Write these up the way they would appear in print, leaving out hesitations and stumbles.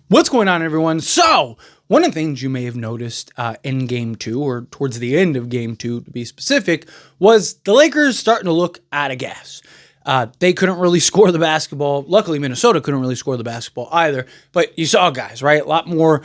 What's going on, everyone? So, one of the things you may have noticed in game two, or towards the end of game two to be specific, was the Lakers starting to look out of gas. They couldn't really score the basketball. Luckily, Minnesota couldn't really score the basketball either. But you saw guys, right? A lot more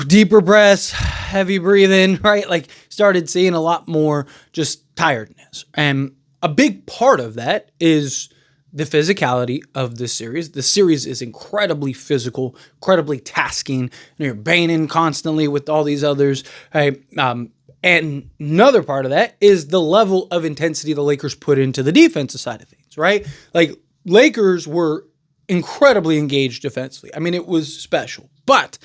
deeper breaths, heavy breathing, right? Like, started seeing a lot more just tiredness. And a big part of that is the physicality of this series. The series is incredibly physical, incredibly tasking. You're banging constantly with all these others. Right? And another part of that is the level of intensity the Lakers put into the defensive side of things, right? Like, Lakers were incredibly engaged defensively. I mean, it was special. But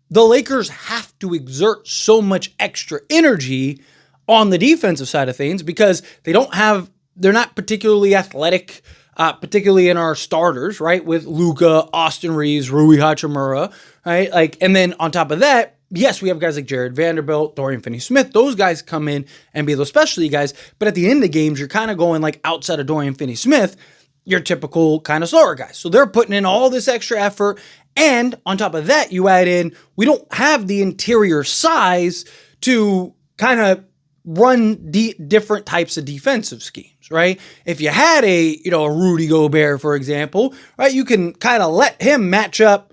the Lakers have to exert so much extra energy on the defensive side of things because they're not particularly athletic, particularly in our starters, right? With Luka, Austin Reeves, Rui Hachimura, right? Like, and then on top of that, yes, we have guys like Jared Vanderbilt, Dorian Finney-Smith. Those guys come in and be those specialty guys. But at the end of games, you're kind of going like outside of Dorian Finney-Smith, your typical kind of slower guys. So they're putting in all this extra effort. And on top of that, you add in, we don't have the interior size to kind of run different types of defensive schemes, right? If you had a Rudy Gobert, for example, right, you can kind of let him match up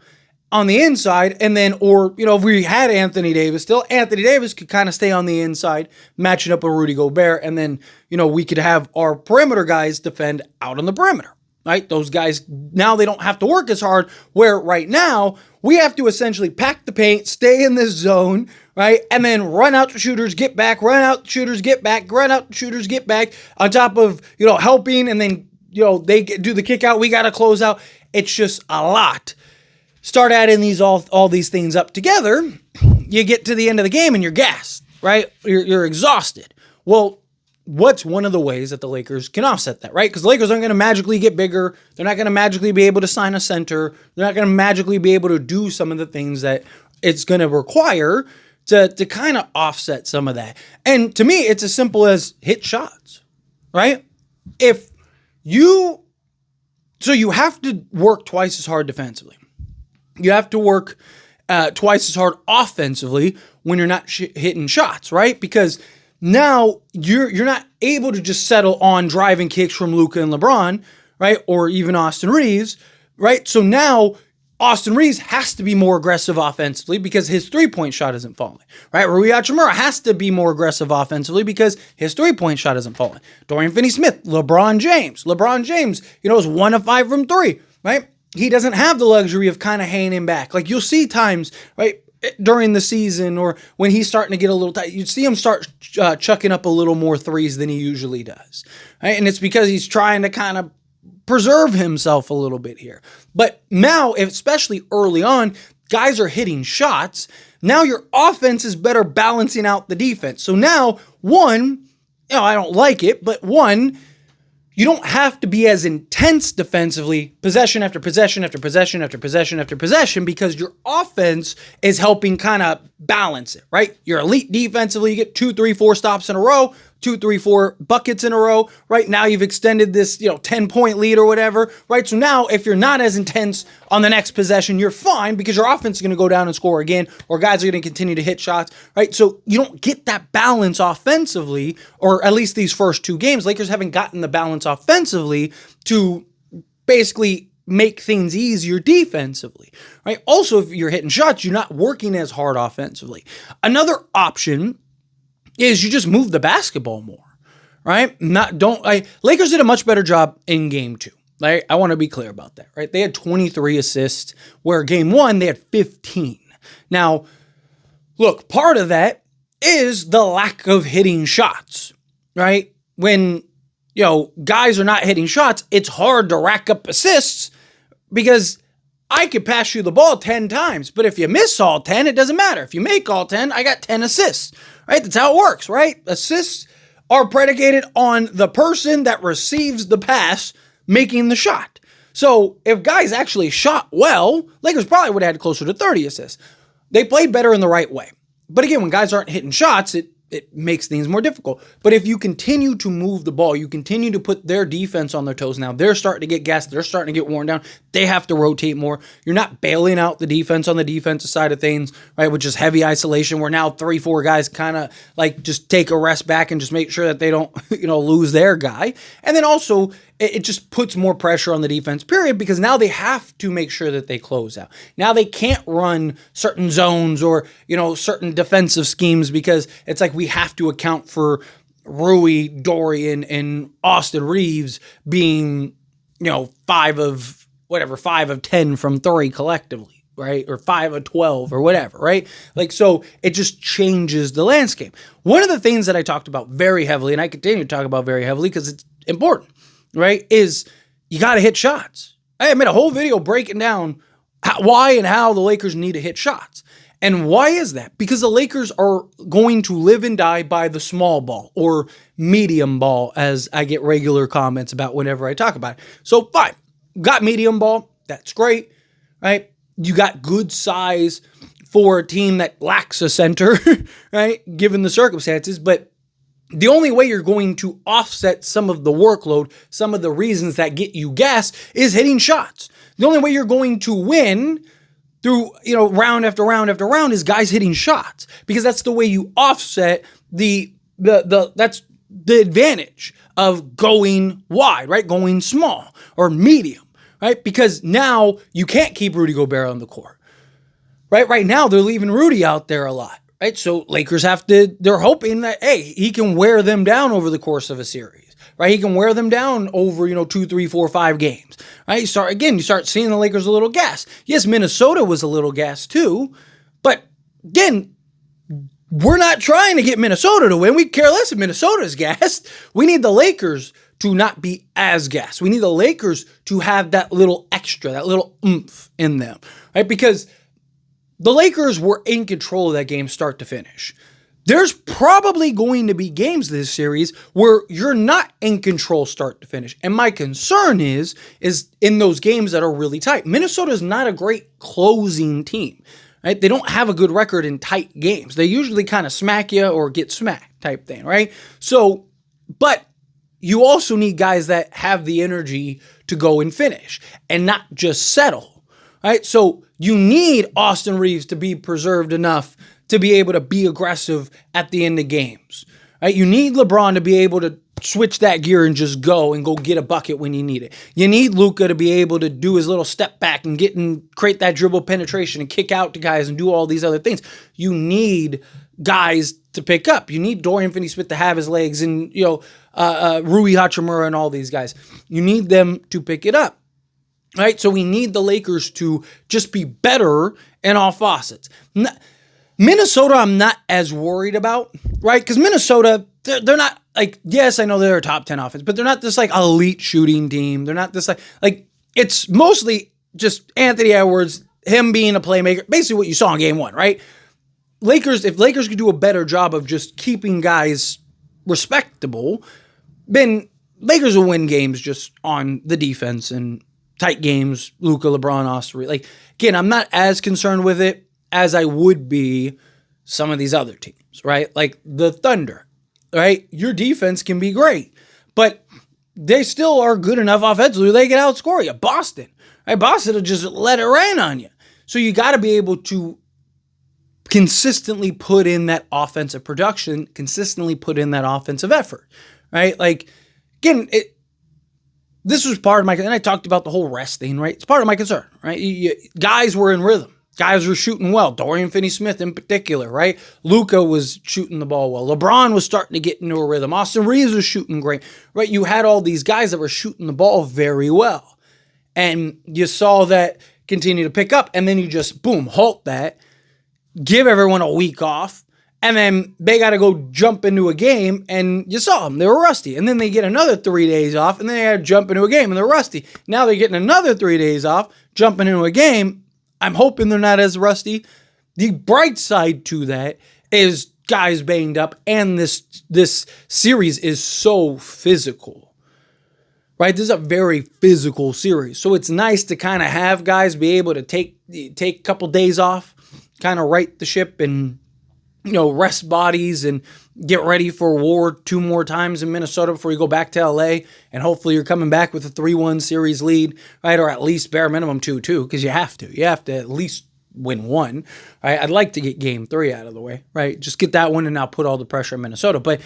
on the inside, and then, if we had Anthony Davis could kind of stay on the inside, matching up with Rudy Gobert, and then, we could have our perimeter guys defend out on the perimeter, right? Those guys, now they don't have to work as hard, where right now, we have to essentially pack the paint, stay in this zone, right? And then run out the shooters, get back, run out the shooters, get back, run out the shooters, get back, on top of, helping, and then, they do the kick out, we got to close out. It's just a lot. Start adding all these things up together, you get to the end of the game and you're gassed, right? You're exhausted. Well, what's one of the ways that the Lakers can offset that, right? Because the Lakers aren't going to magically get bigger. They're not going to magically be able to sign a center. They're not going to magically be able to do some of the things that it's going to require to kind of offset some of that. And to me, it's as simple as hit shots, right? So you have to work twice as hard defensively. You have to work twice as hard offensively when you're not hitting shots, right? Because now you're not able to just settle on driving kicks from Luka and LeBron, right? Or even Austin Reeves, right? So now Austin Reeves has to be more aggressive offensively because his three-point shot isn't falling, right? Rui Hachimura has to be more aggressive offensively because his three-point shot isn't falling. Dorian Finney-Smith, LeBron James, is 1 of 5 from 3, right? He doesn't have the luxury of kind of hanging back. Like, you'll see times, right, during the season or when he's starting to get a little tight, you'd see him start chucking up a little more threes than he usually does, right? And it's because he's trying to kind of preserve himself a little bit here. But now, especially early on, guys are hitting shots. Now your offense is better balancing out the defense. So now, I don't like it, but you don't have to be as intense defensively, possession after possession after possession after possession after possession, because your offense is helping kind of balance it, right? You're elite defensively, you get 2, 3, 4 stops in a row, 2, 3, 4 buckets in a row, right? Now you've extended this, 10-point lead or whatever, right? So now if you're not as intense on the next possession, you're fine because your offense is going to go down and score again, or guys are going to continue to hit shots, right? So you don't get that balance offensively, or at least these first 2 games, Lakers haven't gotten the balance offensively to basically make things easier defensively, right? Also, if you're hitting shots, you're not working as hard offensively. Another option is you just move the basketball more, right? Lakers did a much better job in game 2. Right? I want to be clear about that, right? They had 23 assists, where game 1, they had 15. Now, look, part of that is the lack of hitting shots, right? When, guys are not hitting shots, it's hard to rack up assists because I could pass you the ball 10 times, but if you miss all 10, it doesn't matter. If you make all 10, I got 10 assists, right? That's how it works, right? Assists are predicated on the person that receives the pass making the shot. So if guys actually shot well, Lakers probably would have had closer to 30 assists. They played better in the right way. But again, when guys aren't hitting shots, it it makes things more difficult. But if you continue to move the ball, you continue to put their defense on their toes. Now they're starting to get gassed. They're starting to get worn down. They have to rotate more. You're not bailing out the defense on the defensive side of things, right? Which is heavy isolation where now 3-4 guys kind of like just take a rest back and just make sure that they don't, lose their guy. And then also it just puts more pressure on the defense, period, because now they have to make sure that they close out. Now they can't run certain zones or, certain defensive schemes because it's like we have to account for Rui, Dorian, and Austin Reaves being, 5 of 10 from 3 collectively, right? Or 5 of 12 or whatever, right? So it just changes the landscape. One of the things that I talked about very heavily, and I continue to talk about very heavily because it's important, right, is you got to hit shots. I made a whole video breaking down why and how the Lakers need to hit shots. And why is that? Because the Lakers are going to live and die by the small ball or medium ball, as I get regular comments about whenever I talk about it. So fine, got medium ball. That's great, right? You got good size for a team that lacks a center, right? Given the circumstances. But the only way you're going to offset some of the workload, some of the reasons that get you gas, is hitting shots. The only way you're going to win through, round after round after round is guys hitting shots, because that's the way you offset that's the advantage of going wide, right? Going small or medium, right? Because now you can't keep Rudy Gobert on the court, right? Right now they're leaving Rudy out there a lot, right? So Lakers they're hoping that, hey, he can wear them down over the course of a series, right? He can wear them down over, 2, 3, 4, 5 games, right? You start seeing the Lakers a little gas. Yes, Minnesota was a little gas too, but again, we're not trying to get Minnesota to win. We care less if Minnesota's gassed. We need the Lakers to not be as gassed. We need the Lakers to have that little extra, that little oomph in them, right? Because the Lakers were in control of that game start to finish. There's probably going to be games this series where you're not in control start to finish. And my concern is in those games that are really tight. Minnesota is not a great closing team, right? They don't have a good record in tight games. They usually kind of smack you or get smacked type thing, right? So, but you also need guys that have the energy to go and finish and not just settle, right? So you need Austin Reaves to be preserved enough to be able to be aggressive at the end of games, right? You need LeBron to be able to switch that gear and just go get a bucket when you need it. You need Luka to be able to do his little step back and create that dribble penetration and kick out to guys and do all these other things. You need guys to pick up. You need Dorian Finney-Smith to have his legs and, Rui Hachimura and all these guys. You need them to pick it up, right? So we need the Lakers to just be better in all facets. Minnesota, I'm not as worried about, right? Because Minnesota, they're not like, yes, I know they're a top 10 offense, but they're not this like elite shooting team. They're not this like it's mostly just Anthony Edwards, him being a playmaker, basically what you saw in game 1, right? If Lakers could do a better job of just keeping guys respectable, then Lakers will win games just on the defense and tight games, Luka, LeBron, Austin. Like, again, I'm not as concerned with it as I would be some of these other teams, right? Like the Thunder, right? Your defense can be great, but they still are good enough offensively. They can outscore you. Boston, right? Boston will just let it rain on you. So you got to be able to consistently put in that offensive production, consistently put in that offensive effort, right? Like, again, this was part of and I talked about the whole rest thing, right? It's part of my concern, right? Guys were in rhythm. Guys were shooting well. Dorian Finney-Smith in particular, right? Luka was shooting the ball well. LeBron was starting to get into a rhythm. Austin Reaves was shooting great, right? You had all these guys that were shooting the ball very well. And you saw that continue to pick up. And then you just, boom, halt that. Give everyone a week off. And then they got to go jump into a game. And you saw them. They were rusty. And then they get another 3 days off. And then they got to jump into a game. And they're rusty. Now they're getting another 3 days off, jumping into a game. I'm hoping they're not as rusty. The bright side to that is guys banged up, and this series is so physical, right? This is a very physical series. So it's nice to kind of have guys be able to take a couple days off, kind of right the ship and rest bodies and get ready for war 2 more times in Minnesota before you go back to LA. And hopefully you're coming back with a 3-1 series lead, right? Or at least bare minimum 2-2, because you have to. You have to at least win one, right? I'd like to get game 3 out of the way, right? Just get that one and now put all the pressure on Minnesota. But,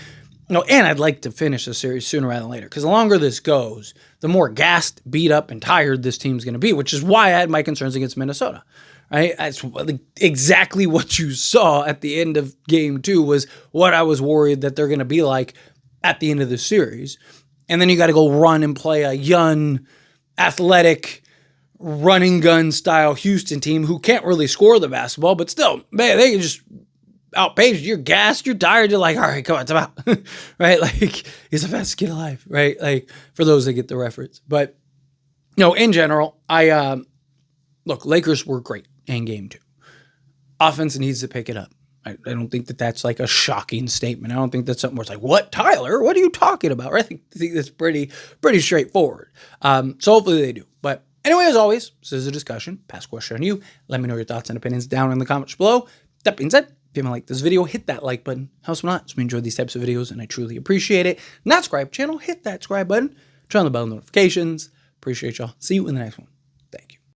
and I'd like to finish the series sooner rather than later, because the longer this goes, the more gassed, beat up, and tired this team's going to be, which is why I had my concerns against Minnesota. Right? That's exactly what you saw at the end of game 2 was what I was worried that they're going to be like at the end of the series. And then you got to go run and play a young, athletic, running gun style Houston team who can't really score the basketball, but still, man, they can just outpace you. You're gassed, you're tired, you're like, all right, come on, it's about, right? Like, he's the fastest kid alive, right? Like, for those that get the reference. But, in general, look, Lakers were great in game 2. Offense needs to pick it up. I don't think that that's like a shocking statement. I don't think that's something where it's like, what, Tyler? What are you talking about? Right? I think that's pretty straightforward. So hopefully they do. But anyway, as always, this is a discussion. Pass question on you. Let me know your thoughts and opinions down in the comments below. That being said, if you haven't liked this video, hit that like button. Helps me a lot. So we enjoy these types of videos and I truly appreciate it. Not subscribe channel, hit that subscribe button. Turn on the bell notifications. Appreciate y'all. See you in the next one.